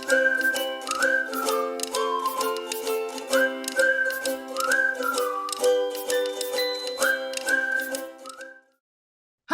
Hi,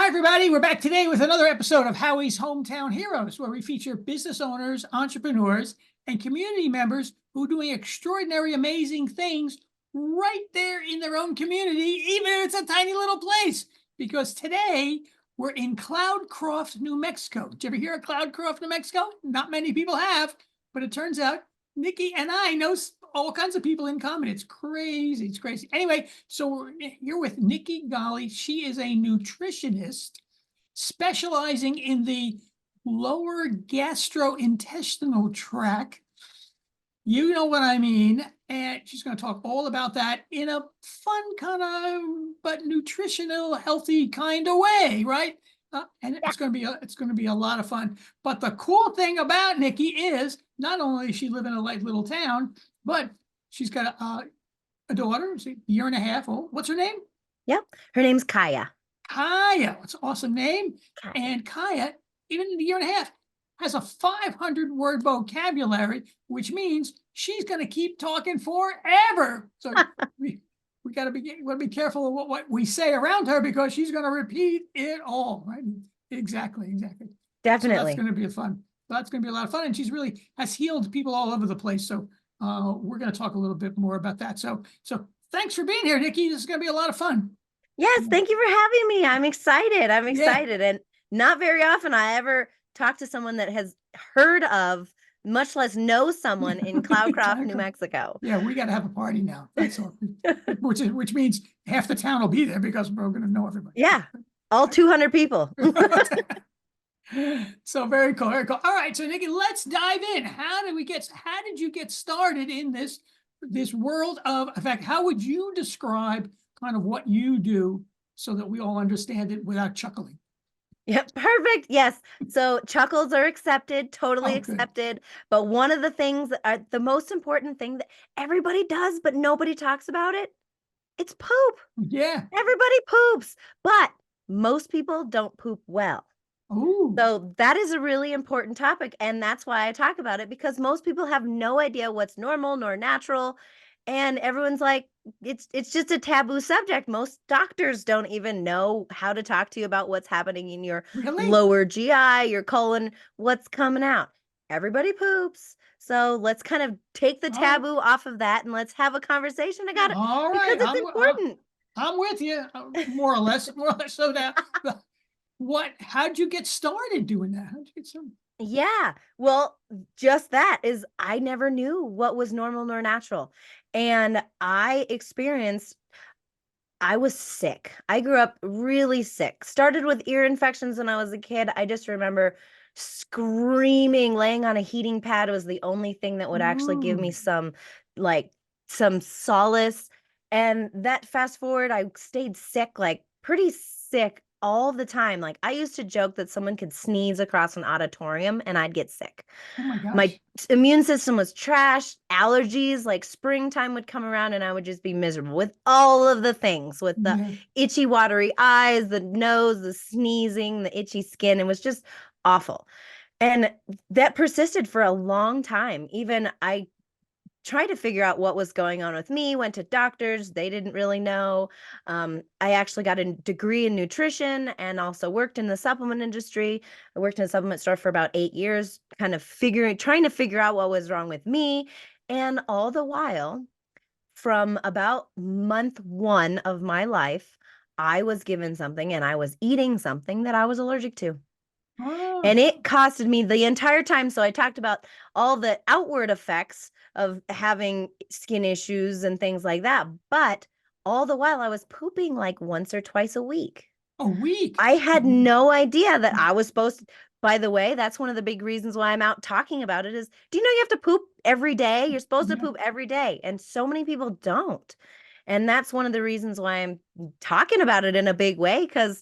everybody. We're back today with another episode of Howie's Hometown Heroes, where we feature business owners, entrepreneurs, and community members who are doing extraordinary, amazing things right there in their own community, even if it's a tiny little place. Because today we're in Cloudcroft, New Mexico. Did you ever hear of Cloudcroft, New Mexico? Not many people have, but it turns out Nikki and I know all kinds of people in common. It's crazy. It's crazy. Anyway, so we're here with Nikki Golly. She is a nutritionist specializing in the lower gastrointestinal tract. You know what I mean. And she's going to talk all about that in a fun kind of, but nutritional, healthy kind of way, right? And it's going to be a lot of fun. But the cool thing about Nikki is not only does she live in a light little town, but she's got a daughter, a year and a half old. What's her name? Yep. Her name's Kaya. Kaya. It's an awesome name. Kaya. And Kaya, even in a year and a half, has a 500-word vocabulary, which means she's going to keep talking forever. So we got to be careful of what we say around her, because she's going to repeat it all, right? Exactly. Definitely. So that's going to be fun. That's going to be a lot of fun. And she's really has healed people all over the place. So we're going to talk a little bit more about that. So thanks for being here, Nikki. This is going to be a lot of fun. Yes, thank you for having me. I'm excited. Yeah. And not very often I ever talk to someone that has heard of, much less know someone in Cloudcroft, New Mexico. Yeah, we got to have a party now. That's all. which means half the town will be there because we're going to know everybody. Yeah, all 200 people. So very cool, very cool. All right, so Nikki, let's dive in. How did you get started in this world of, in fact, how would you describe kind of what you do so that we all understand it without chuckling? Yep, perfect. Yes. So chuckles are accepted, totally accepted. But one of the things that are the most important thing that everybody does, but nobody talks about it, it's poop. Yeah. Everybody poops, but most people don't poop well. Ooh. So that is a really important topic. And that's why I talk about it, because most people have no idea what's normal nor natural. And everyone's like, it's just a taboo subject. Most doctors don't even know how to talk to you about what's happening in your lower GI, your colon, what's coming out. Everybody poops. So let's kind of take the taboo off of that and let's have a conversation about it. All right. Because it's important. I'm with you, more or less. So now, how'd you get started doing that? How'd you get started? Yeah, well, just that is, I never knew what was normal nor natural. And I was sick. I grew up really sick. Started with ear infections when I was a kid. I just remember screaming, laying on a heating pad was the only thing that would actually give me some solace. And that fast forward, I stayed sick, like pretty sick all the time. Like I used to joke that someone could sneeze across an auditorium and I'd get sick. Oh my gosh. My immune system was trash, allergies, like springtime would come around and I would just be miserable with all of the things, with the itchy, watery eyes, the nose, the sneezing, the itchy skin. It was just awful. And that persisted for a long time. Even I tried to figure out what was going on with me, went to doctors. They didn't really know. I actually got a degree in nutrition and also worked in the supplement industry. I worked in a supplement store for about 8 years, kind of trying to figure out what was wrong with me. And all the while, from about month 1 of my life, I was given something and I was eating something that I was allergic to. And it costed me the entire time. So I talked about all the outward effects of having skin issues and things like that. But all the while I was pooping like once or twice a week. A week? I had no idea that I was supposed to. By the way, that's one of the big reasons why I'm out talking about it is, do you know you have to poop every day? You're supposed to poop every day. And so many people don't. And that's one of the reasons why I'm talking about it in a big way, because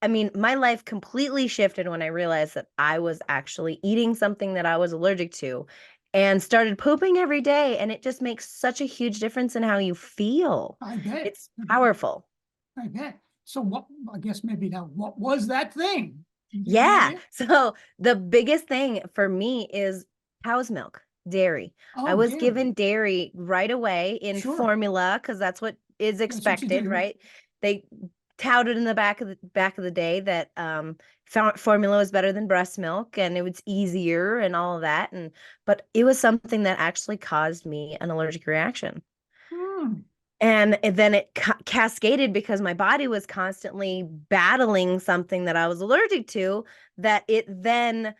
I mean, my life completely shifted when I realized that I was actually eating something that I was allergic to and started pooping every day. And it just makes such a huge difference in how you feel. I bet. It's powerful. I bet. So I guess maybe now, what was that thing? Yeah. So the biggest thing for me is cow's milk, dairy. I Oh, was dairy. given dairy right away in Sure. formula because that's what is That's what you expected, do. right? They touted in the back of the day that formula was better than breast milk and it was easier and all of that. And but it was something that actually caused me an allergic reaction. Hmm. And then it cascaded because my body was constantly battling something that I was allergic to, that it then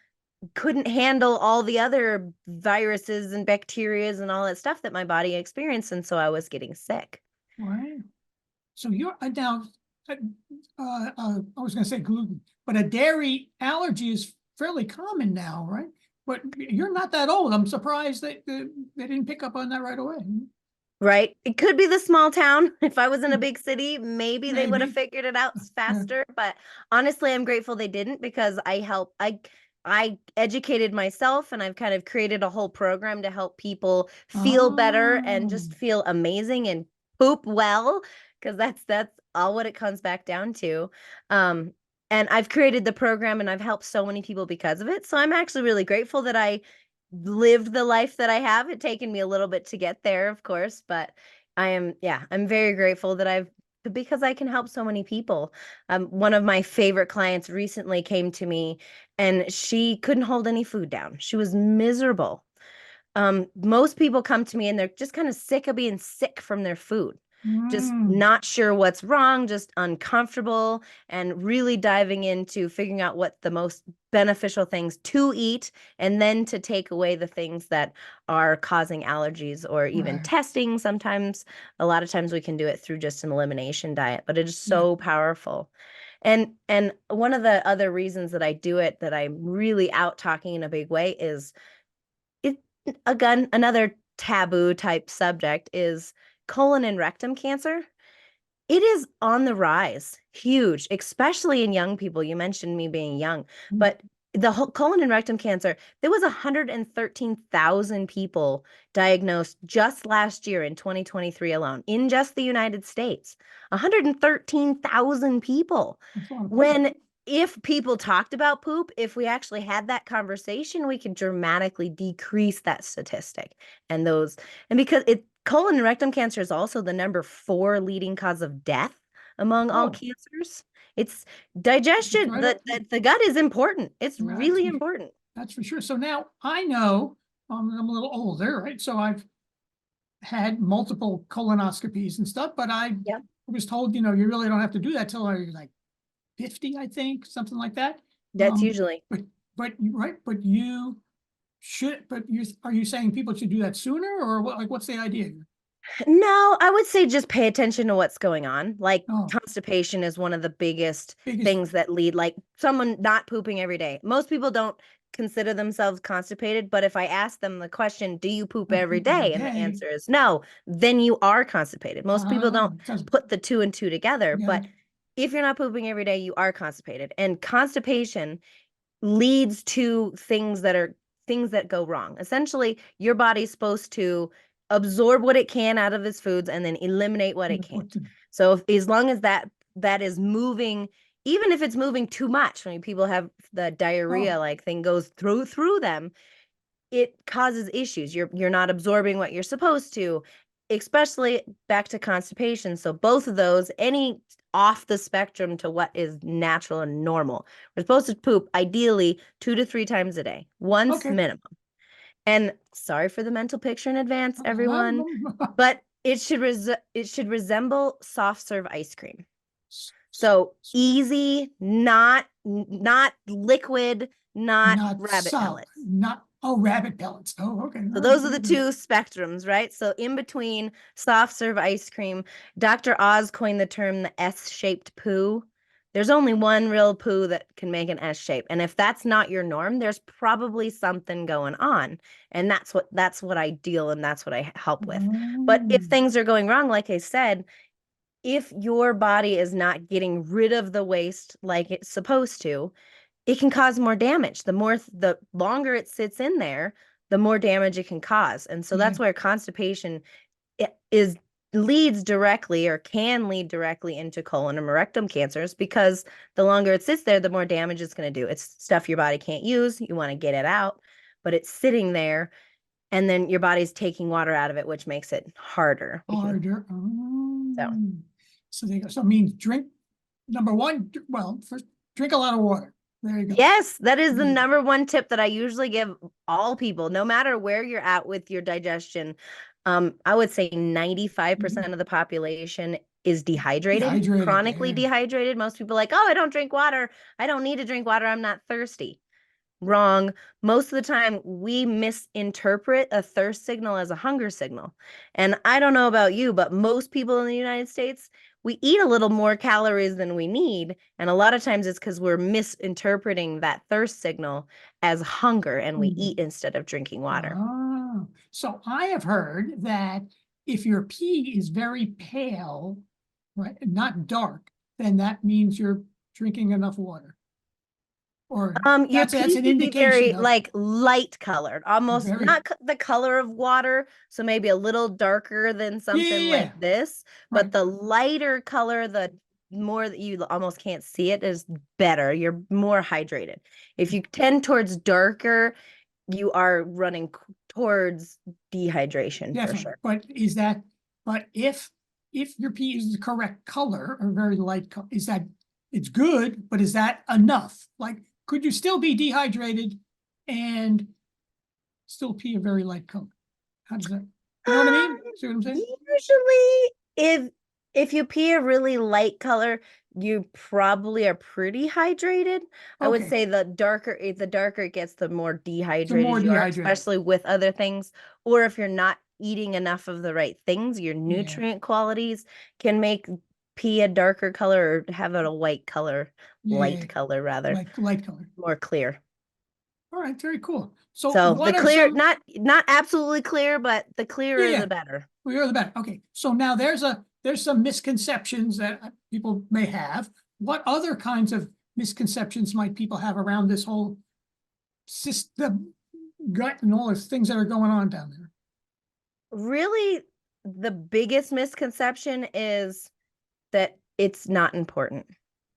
couldn't handle all the other viruses and bacterias and all that stuff that my body experienced. And so I was getting sick. Right. So you're now, I was going to say gluten, but a dairy allergy is fairly common now, right? But you're not that old. I'm surprised that they didn't pick up on that right away. Right. It could be the small town. If I was in a big city, maybe they would have Maybe. figured it out Yeah. faster. But honestly, I'm grateful they didn't because I educated myself and I've kind of created a whole program to help people feel better and Oh, just feel amazing and poop well, because that's all what it comes back down to. Um, and I've created the program and I've helped so many people because of it. So I'm actually really grateful that I lived the life that I have. It taken me a little bit to get there, of course, but I'm very grateful that because I can help so many people. One of my favorite clients recently came to me and she couldn't hold any food down. She was miserable. Most people come to me and they're just kind of sick of being sick from their food, just mm, not sure what's wrong, just uncomfortable, and really diving into figuring out what the most beneficial things to eat and then to take away the things that are causing allergies or even right. testing. Sometimes, a lot of times we can do it through just an elimination diet, but it is Yeah. so powerful. And one of the other reasons that I do it, that I'm really out talking in a big way, is it again, another taboo type subject is colon and rectum cancer. It is on the rise, huge, especially in young people. You mentioned me being young, Mm, but the whole colon and rectum cancer, there was 113,000 people diagnosed just last year in 2023 alone in just the United States. 113,000 people. that's a lot of people. When if people talked about poop, if we actually had that conversation, we could dramatically decrease that statistic. And because colon and rectum cancer is also the number 4 leading cause of death among all Oh, cancers. It's it's digestion. right up. The gut is important. It's That's really for, important. that's for sure. So now I know, I'm a little older, right? So I've had multiple colonoscopies and stuff, but I Yep. was told, you really don't have to do that till you're like 50, I think, something like that. That's usually. But right, but you should, but are you saying people should do that sooner, or what, like, what's the idea? No, I would say just pay attention to what's going on. Like Oh, constipation is one of the biggest biggest, things that lead, like someone not pooping every day. Most people don't consider themselves constipated, but if I ask them the question, do you poop not every poop every day? And the day. answer is no, then you are constipated. Most people don't Sounds put the two and two together, together. but if you're not pooping every day, you are constipated. And constipation leads to things that go wrong. Essentially, your body's supposed to absorb what it can out of its foods and then eliminate what it can't. So as long as that is moving, even if it's moving too much, when people have the diarrhea Oh, like thing goes through them, it causes issues. You're not absorbing what you're supposed to, especially back to constipation. So both of those, any off the spectrum to what is natural and normal. We're supposed to poop ideally 2 to 3 times a day, once okay. minimum. And sorry for the mental picture in advance, everyone, Um, but it should resemble soft serve ice cream. So easy, not liquid, not Not rabbit solid, pellets. not, oh, rabbit pellets. Oh, okay. So All right, those are very the good. two spectrums, right? So in between soft serve ice cream, Dr. Oz coined the term the S-shaped poo. There's only one real poo that can make an S shape. And if that's not your norm, there's probably something going on. And that's what I deal and that's what I help with. But if Mm, things are going wrong, like I said, if your body is not getting rid of the waste like it's supposed to, it can cause more damage. The longer it sits in there, the more damage it can cause. And so yeah, that's where constipation is leads directly or can lead directly into colon and rectum cancers, because the longer it sits there, the more damage it's going to do. It's stuff your body can't use. You want to get it out. but it's sitting there, and then your body's taking water out of it, which makes it harder. Harder. So there you go. So it means drink, number one, well, first, drink a lot of water. There you go. Yes, that is the Mm. number one tip that I usually give all people, no matter where you're at with your digestion. I would say 95% of the population is dehydrated, Dehydrated, chronically yeah. dehydrated. Most people are like, oh, I don't drink water. I don't need to drink water. I'm not thirsty. Wrong. Most of the time, we misinterpret a thirst signal as a hunger signal. And I don't know about you, but most people in the United States, we eat a little more calories than we need. And a lot of times it's because we're misinterpreting that thirst signal as hunger and we eat instead of drinking water. Oh, so I have heard that if your pee is very pale, right, not dark, then that means you're drinking enough water. Or Your that's pee an should be indication very of like light colored, almost very, not the color of water, so maybe a little darker than something yeah, like this, but right. the lighter color, the more that you almost can't see it, is better. You're more hydrated. If you tend towards darker, you are running towards dehydration for Definitely. sure. But is that, but if your pee is the correct color or very light color, is that, it's good, but is that enough? Like, could you still be dehydrated and still pee a very light color? How does that, you know what I mean? See what I'm saying? Usually, if you pee a really light color, you probably are pretty hydrated. I would Okay. say the darker it gets, the more dehydrated more you are, dehydrated. especially with other things. Or if you're not eating enough of the right things, your nutrient qualities can make pee a darker color or have it a white color, light color rather, Like light color. more clear. All right, very cool. So So the what are clear, some, not absolutely clear, but the clearer yeah, the better. well, you're the better. Okay, so now there's some misconceptions that people may have. What other kinds of misconceptions might people have around this whole system, gut, and all the things that are going on down there? Really, the biggest misconception is that it's not important.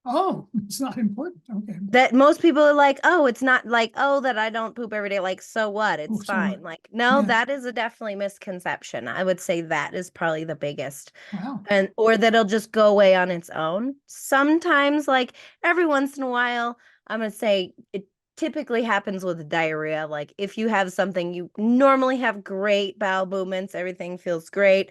Oh, it's not important. Okay. That most people are like, oh, it's not like, oh, that I don't poop every day. Like, so what? Oh, It's so what? fine. Like, no, Yeah. that is a definitely misconception. I would say that is probably the biggest. Wow. And or that it'll just go away on its own. Sometimes, like every once in a while, I'm gonna say it typically happens with diarrhea. Like if you have something, you normally have great bowel movements, everything feels great.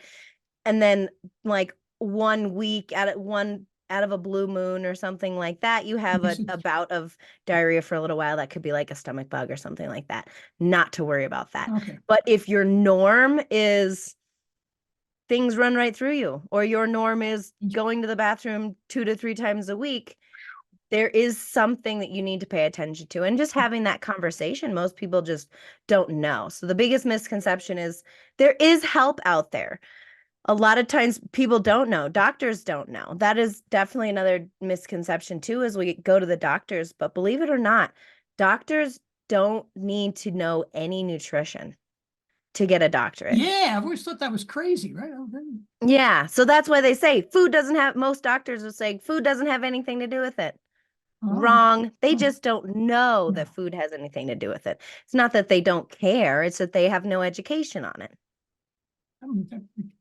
And then like 1 week out of a blue moon or something like that, you have a bout of diarrhea for a little while. That could be like a stomach bug or something like that. Not to worry about that. Okay. But if your norm is things run right through you, or your norm is going to the bathroom 2 to 3 times a week, there is something that you need to pay attention to. And just having that conversation, most people just don't know. So the biggest misconception is there is help out there. A lot of times people don't know. Doctors don't know. That is definitely another misconception too, as we go to the doctors. But believe it or not, doctors don't need to know any nutrition to get a doctorate. Yeah, I've always thought that was crazy, right? Yeah. So that's why they say most doctors will say food doesn't have anything to do with it. Wrong. They just don't know that food has anything to do with it. It's not that they don't care. It's that they have no education on it.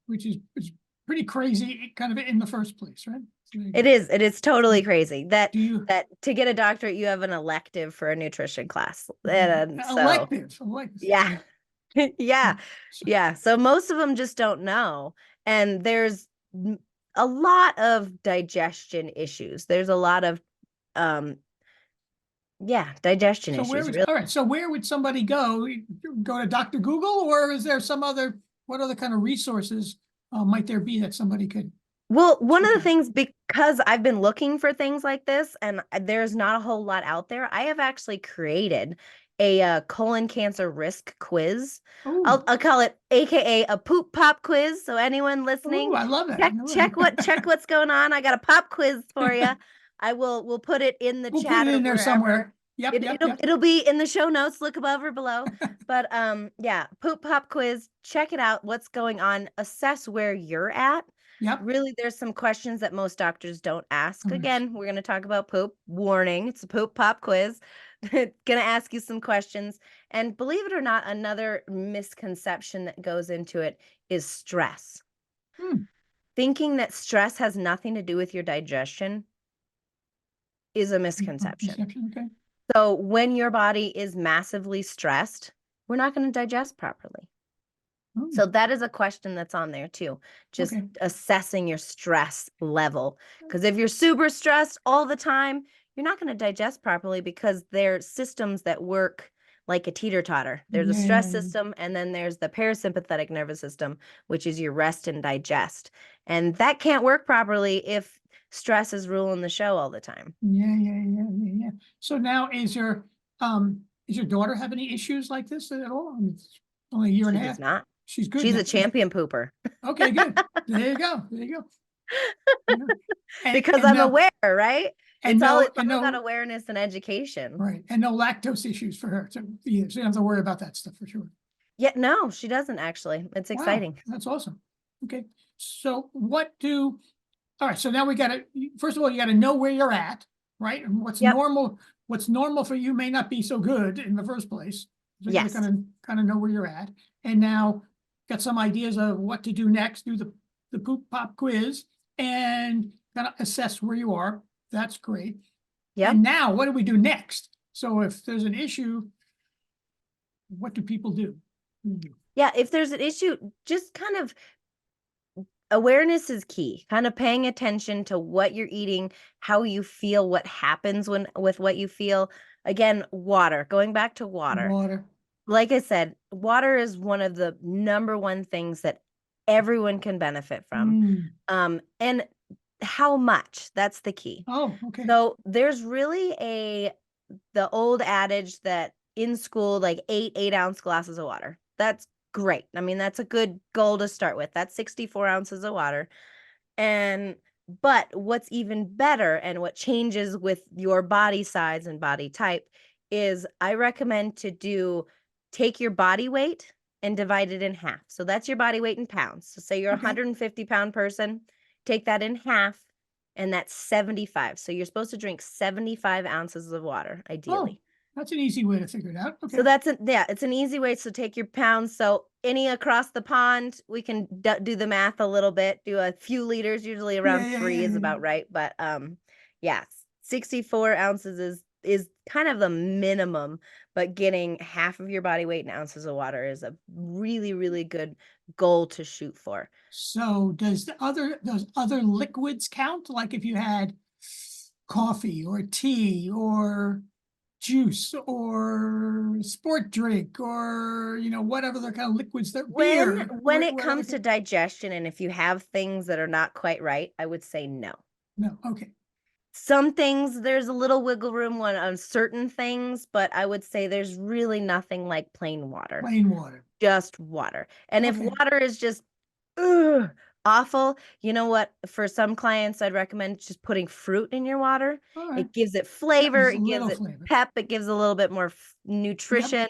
Which is pretty crazy kind of in the first place, right? It is totally crazy that you, that to get a doctorate, you have an elective for a nutrition class. And so, elective. yeah. Yeah. So most of them just don't know. And there's a lot of digestion issues. There's a lot of digestion issues. Really. All right. So where would somebody go? Go to Dr. Google, or is there what other kind of resources might there be that somebody could? Well, one of the things, because I've been looking for things like this and there's not a whole lot out there, I have actually created a colon cancer risk quiz. I'll call it AKA a poop pop quiz. So anyone listening, I love that. Check what's going on. I got a pop quiz for you. We'll put it in the chat. Put it in there somewhere. Yep. It'll be in the show notes. Look above or below. But poop pop quiz. Check it out. What's going on? Assess where you're at. Yep. Really, there's some questions that most doctors don't ask. Again, we're going to talk about poop. Warning, it's a poop pop quiz. gonna ask you some questions. And believe it or not, another misconception that goes into it is stress. Hmm. Thinking that stress has nothing to do with your digestion is a Oh, misconception. perception, okay. So when your body is massively stressed, we're not going to digest properly. Oh, So that is a question that's on there too. Just okay. assessing your stress level. Because if you're super stressed all the time, you're not going to digest properly because they're systems that work like a teeter-totter. There's a stress Yeah, system, and then there's the parasympathetic nervous system, which is your rest and digest. And that can't work properly if stress is ruling the show all the time. yeah. So now is your daughter have any issues like this at all? I mean, it's only a year and She a does half. not. She's good She's now. a champion pooper. Okay, good. There you go. Yeah. Because And I'm no, aware, right? and It's all no, and about no, awareness and education. right, and no lactose issues for her, so you don't have to worry about that stuff for sure. Yeah, no, she doesn't actually. It's Wow, exciting. that's awesome. Okay, so all right, so now first of all, you gotta know where you're at, right? And Yep. what's normal for you may not be so good in the first place. So you Yes. gotta kind of know where you're at. And now got some ideas of what to do next, do the poop pop quiz and kind of assess where you are. That's great. Yep. And now what do we do next? So if there's an issue, what do people do? Yeah, if there's an issue, just kind of awareness is key. Kind of paying attention to what you're eating, how you feel, what happens with what you feel. Again, water. Going back to water. Water. Like I said, water is one of the number one things that everyone can benefit from. And how much? That's the key. Oh, okay. So there's really the old adage that in school, like 8 ounce glasses of water. That's great. I mean, that's a good goal to start with. That's 64 ounces of water. But what's even better and what changes with your body size and body type is I recommend to take your body weight and divide it in half. So that's your body weight in pounds. So say you're a Okay. 150-pound person, take that in half, and that's 75. So you're supposed to drink 75 ounces of water, ideally. Oh, that's an easy way to figure it out. Okay. So it's an easy way. So take your pounds. So any across the pond, we can do the math a little bit, do a few liters, usually around Yeah, 3 is about right. But yeah, 64 ounces is kind of the minimum, but getting half of your body weight in ounces of water is a really, really good goal to shoot for. So does other liquids count? Like if you had coffee or tea or juice or sport drink or whatever the kind of liquids that beer. When it comes to digestion, and if you have things that are not quite right, I would say no. No, okay. Some things there's a little wiggle room on certain things, but I would say there's really nothing like plain water. Plain water. Just water. And if Okay. water is just awful, you know what? For some clients, I'd recommend just putting fruit in your water. All right. It gives it flavor, Gives a it gives little it flavor. pep, it gives a little bit more nutrition,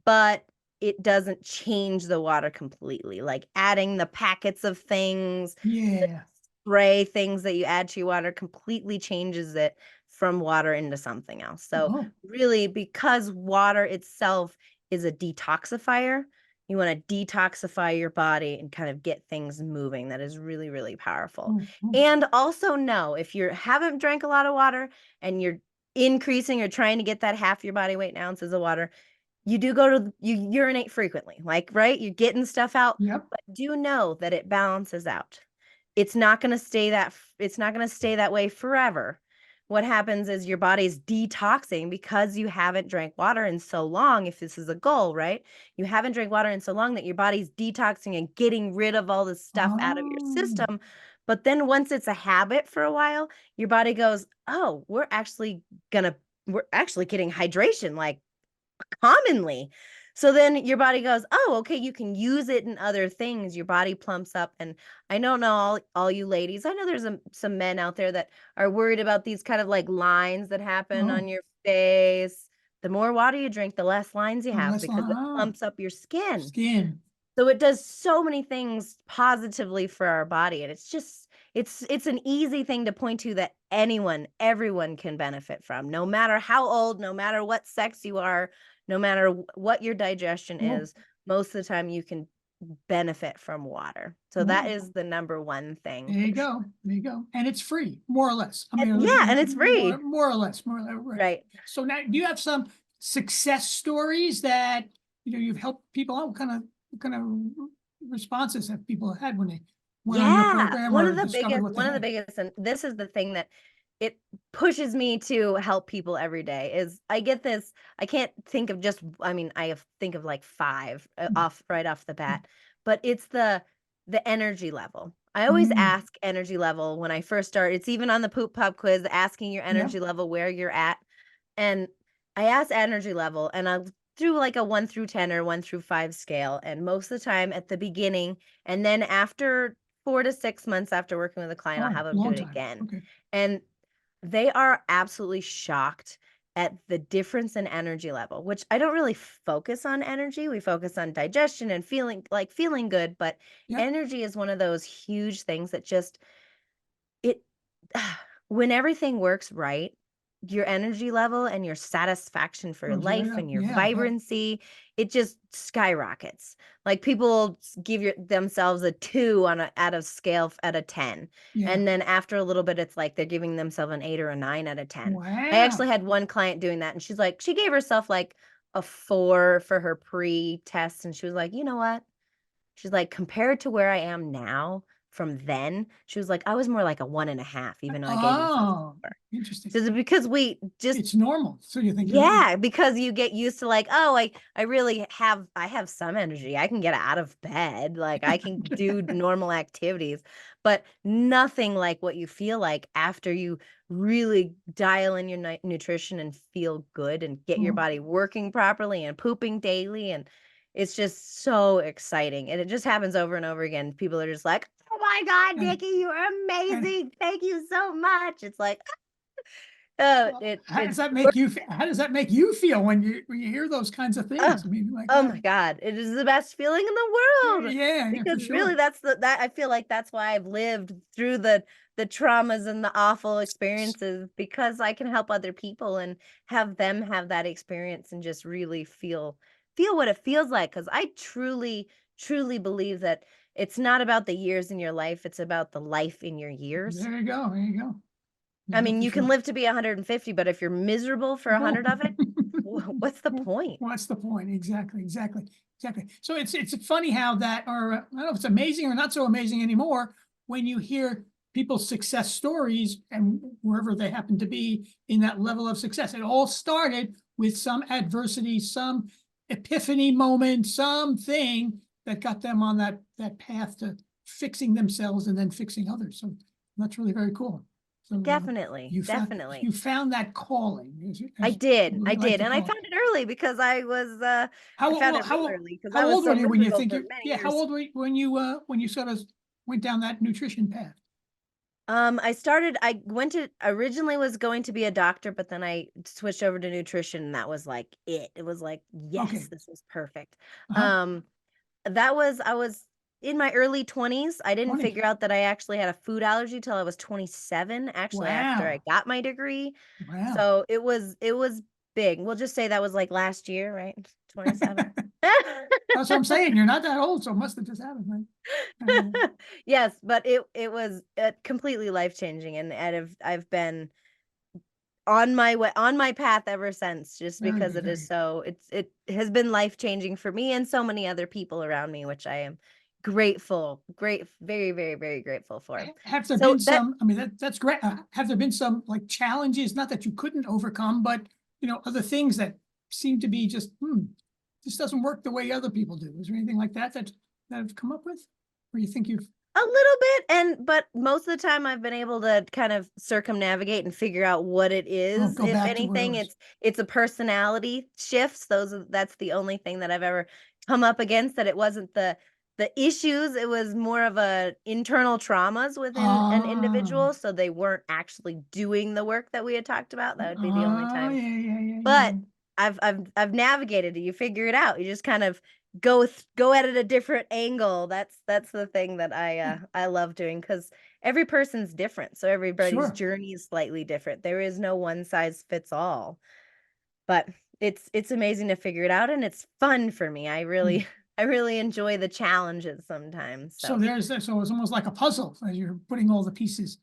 but it doesn't change the water completely. Like adding the packets of things, Yeah. spray things that you add to your water completely changes it from water into something else. So really, because water itself is a detoxifier, you want to detoxify your body and kind of get things moving. That is really, really powerful. And also know if you haven't drank a lot of water and you're increasing or trying to get that half your body weight in ounces of water, you urinate frequently, like, right? You're getting stuff out, but do know that it balances out. It's not going to stay that way forever. What happens is your body's detoxing because you haven't drank water in so long. If this is a goal, right? You haven't drank water in so long that your body's detoxing and getting rid of all the stuff out of your system. But then once it's a habit for a while, your body goes, oh, we're actually getting hydration like commonly. So then your body goes, oh, okay, you can use it in other things. Your body plumps up. And I don't know all you ladies. I know there's some men out there that are worried about these kind of like lines that happen on your face. The more water you drink, the less lines you have because it plumps up your skin. So it does so many things positively for our body. And it's an easy thing to point to that everyone can benefit from, no matter how old, no matter what sex you are, no matter what your digestion Cool. is. Most of the time you can benefit from water. So that Wonderful. is the number one thing. There you go. There you go. And it's free, more or less. I mean, Yeah, and it's free. more or less, Right. So now, do you have some success stories that, you've helped people out? What kind of responses have people had when they went on your program One or of the discovered what they had? biggest, and this is the thing that it pushes me to help people every day, is I get this, I can't think of just, I mean, think of like 5 right off the bat, but it's the energy level. I always Mm. ask energy level when I first start. It's even on the Poop Pop quiz, asking your Yeah. energy level, where you're at. And I ask energy level, and I'll do like a 1 through 10 or 1 through 5 scale. And most of the time at the beginning, and then after 4 to 6 months after working with a client, I'll Oh, have them do long it time. again. Okay. And they are absolutely shocked at the difference in energy level, which I don't really focus on energy. We focus on digestion and feeling good, but Yeah. energy is one of those huge things that just it when everything works right, your energy level and your satisfaction for your Goes right life up. and your Yeah, I bet. vibrancy, it just skyrockets. Like, people give themselves a 2 out of scale at a 10. Yeah. And then after a little bit, it's like they're giving themselves an 8 or a 9 out of 10. Wow. I actually had one client doing that, and she gave herself like a 4 for her pre-test, and she was like, you know what? She's like, compared to where I am now from then, she was like, I was more like a 1.5, even though I gave myself a 4. Interesting. So because we just, It's normal. So you think, because you get used to like, oh, I really have, I have some energy. I can get out of bed. Like, I can do normal activities, but nothing like what you feel like after you really dial in your nutrition and feel good and get your body working properly and pooping daily. And it's just so exciting. And it just happens over and over again. People are just like, oh my God, Nikki, you're amazing. Thank you so much. It's like, how does that make you? How does that make you feel when you hear those kinds of things? I mean, like, oh my God, it is the best feeling in the world. Yeah, Because for sure. really, that I feel like that's why I've lived through the traumas and the awful experiences, because I can help other people and have them have that experience and just really feel what it feels like. Because I truly believe that it's not about the years in your life; it's about the life in your years. There you go. There you go. I mean, you can live to be 150, but if you're miserable for 100 of it, what's the point? What's the point? Exactly. So it's funny how that, or I don't know if it's amazing or not so amazing anymore, when you hear people's success stories and wherever they happen to be in that level of success. It all started with some adversity, some epiphany moment, something that got them on that path to fixing themselves and then fixing others. So that's really very cool. So, Definitely. you found that calling. I did. I And I found it early because I was, I found it real early because I how was old so were you when you miserable think for you, many yeah, how years. old were you when you sort of went down that nutrition path? I originally was going to be a doctor, but then I switched over to nutrition, and that was like it. It was like, yes, Okay. this was perfect. Uh-huh. I was in my early 20s. I didn't 20. figure out that I actually had a food allergy till I was 27, actually, after I Wow. got my degree. Wow. So it was big. We'll just say that was like last year, right? 27. That's what I'm saying. You're not that old, so it must have just happened, right? Yes, but it was completely life-changing, and I've been on my path ever since, just Very because good, it has been life-changing for me and so many other people around me, which I am very, very, very grateful for. Have there So been some, I mean, that's great. Have there been some like challenges, not that you couldn't overcome, but other things that seem to be just, this doesn't work the way other people do? Is there anything like that have come up with? Or you think you've, a little bit, but most of the time I've been able to kind of circumnavigate and figure out what it is. go If back to where it anything, was? it's a personality shifts. That's the only thing that I've ever come up against, that it wasn't the issues, it was more of a internal traumas within an individual, so they weren't actually doing the work that we had talked about. That would be the only time. Yeah. But I've navigated it. You figure it out. You just kind of go at it a different angle. That's the thing that I love doing, because every person's different. So everybody's Sure. journey is slightly different. There is no one size fits all. But it's amazing to figure it out, and it's fun for me. I really I really enjoy the challenges sometimes. So So so it's almost like a puzzle as you're putting all the pieces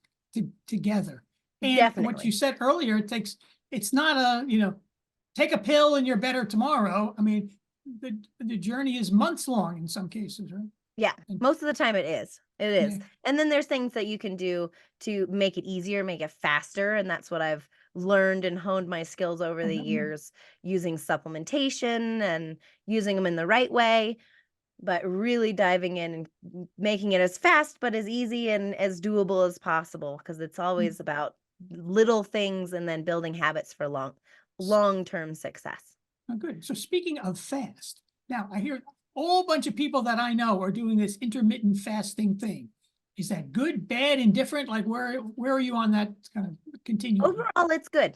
together. And what you definitely. said earlier, it's not take a pill and you're better tomorrow. I mean, the journey is months long in some cases, right? Yeah, And most of the time it is. It is. yeah, And then there's things that you can do to make it easier, make it faster, and that's what I've learned and honed my skills over the years, using supplementation and using them in the right way, but really diving in and making it as fast but as easy and as doable as possible, because it's always about little things and then building habits for long-term success. oh, good. So speaking of fast, now I hear a whole bunch of people that I know are doing this intermittent fasting thing. Is that good, bad, indifferent? Like where are you on that kind of continuum? Overall, it's good.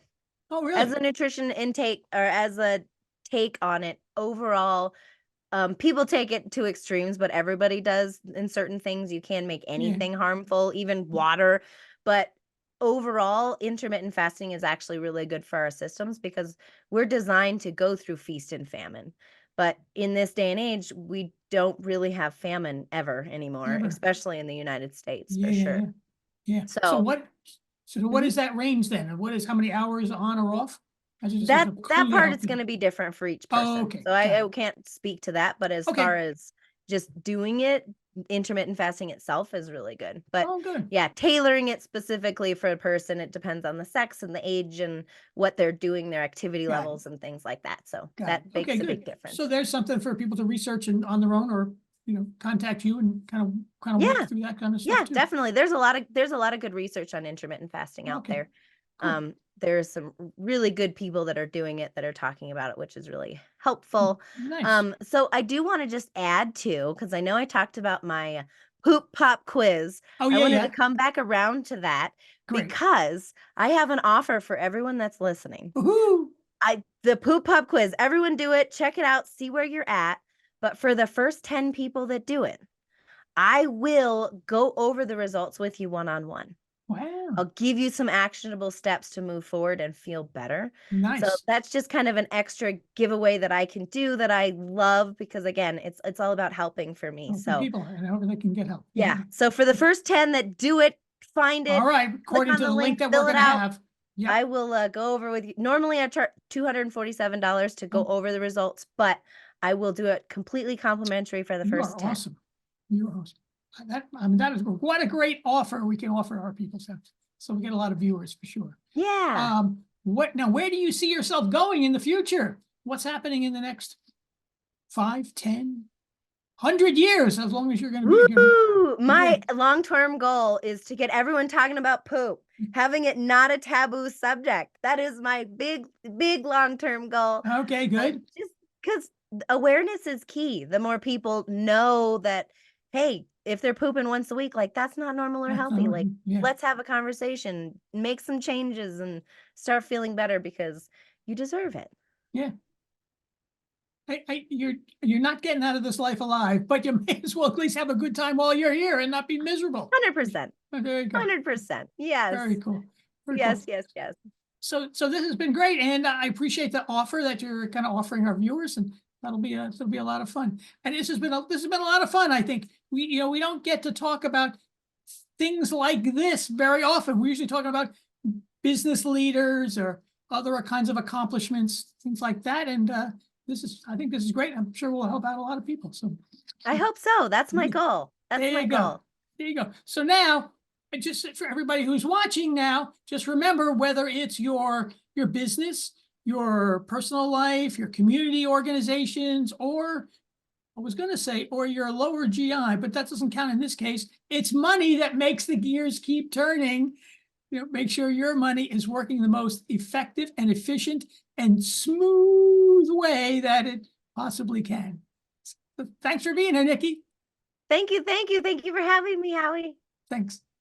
Oh, As really? a nutrition intake, or as a take on it, overall, people take it to extremes, but everybody does in certain things. You can make Yeah. anything harmful, even water. But overall, intermittent fasting is actually really good for our systems, because we're designed to go through feast and famine. But in this day and age, we don't really have famine ever anymore, Ever. especially in the United States, Yeah, for yeah, sure. yeah. Yeah. So So what mhm. is that range then? And what is how many hours on or off? I just have That to that clearly part help is people. gonna be different for each Oh, person. okay. So Got I it. can't speak to that, but as far Okay. as just doing it, intermittent fasting itself is really good. But Oh, good. yeah, tailoring it specifically for a person, it depends on the sex and the age and what they're doing, their activity Got it. levels and things like that. So Got it. that Okay, makes a big good. So difference. there's something for people to research and on their own or, contact you and kind of work Yeah. through that kind of stuff Yeah, too. definitely. There's a lot of good research on intermittent fasting out Okay, there. good. There's some really good people that are doing it, that are talking about it, which is really helpful. Nice. So I do want to just add to, because I know I talked about my poop pop quiz. Oh, I yeah, wanted to yeah. come back around to that, Great. because I have an offer for everyone that's listening. Woohoo! The poop pop quiz, everyone do it, check it out, see where you're at. But for the first 10 people that do it, I will go over the results with you one-on-one. Wow. I'll give you some actionable steps to move forward and feel better. So Nice. that's just kind of an extra giveaway that I can do, that I love, because again, it's all about helping for me. Helping So people and however they can get help. Yeah. yeah. So for the first 10 that do it, find All it, right. click According on to the the link link, that we're fill it going to out. have. Yep. I will go over with you. Normally I charge $247 to go Oh, over the results, but I will do it completely complimentary for the you first are 10. awesome. You are awesome. That is what a great offer we can offer our people. So we get a lot of viewers for sure. Yeah. Where do you see yourself going in the future? What's happening in the next 5, 10, 100 years, as long as you're going to be here? Woo! Yeah. My long-term goal is to get everyone talking about poop, having it not a taboo subject. That is my big, big long-term goal. Okay, good. Just because awareness is key. The more people know that, hey, if they're pooping once a week, like, that's not normal or healthy. Like, Yeah. let's have a conversation, make some changes, and start feeling better, because you deserve it. Yeah. You're not getting out of this life alive, but you may as well at least have a good time while you're here and not be miserable. 100%. There you go. 100%. Yes. Very cool. Very cool. Yes, yes, yes. So this has been great, and I appreciate the offer that you're kind of offering our viewers, and it'll be a lot of fun. And this has been a lot of fun. I think we don't get to talk about things like this very often. We're usually talking about business leaders or other kinds of accomplishments, things like that. And I think this is great. I'm sure we'll help out a lot of people. So I hope so. That's my yeah, goal. That's there my you go. goal. There you go. So now, just for everybody who's watching now, just remember, whether it's your business, your personal life, your community organizations, or I was going to say, or your lower GI, but that doesn't count in this case. It's money that makes the gears keep turning. Make sure your money is working the most effective and efficient and smooth way that it possibly can. So thanks for being here, Nikki. Thank you. Thank you. Thank you for having me, Howie. Thanks.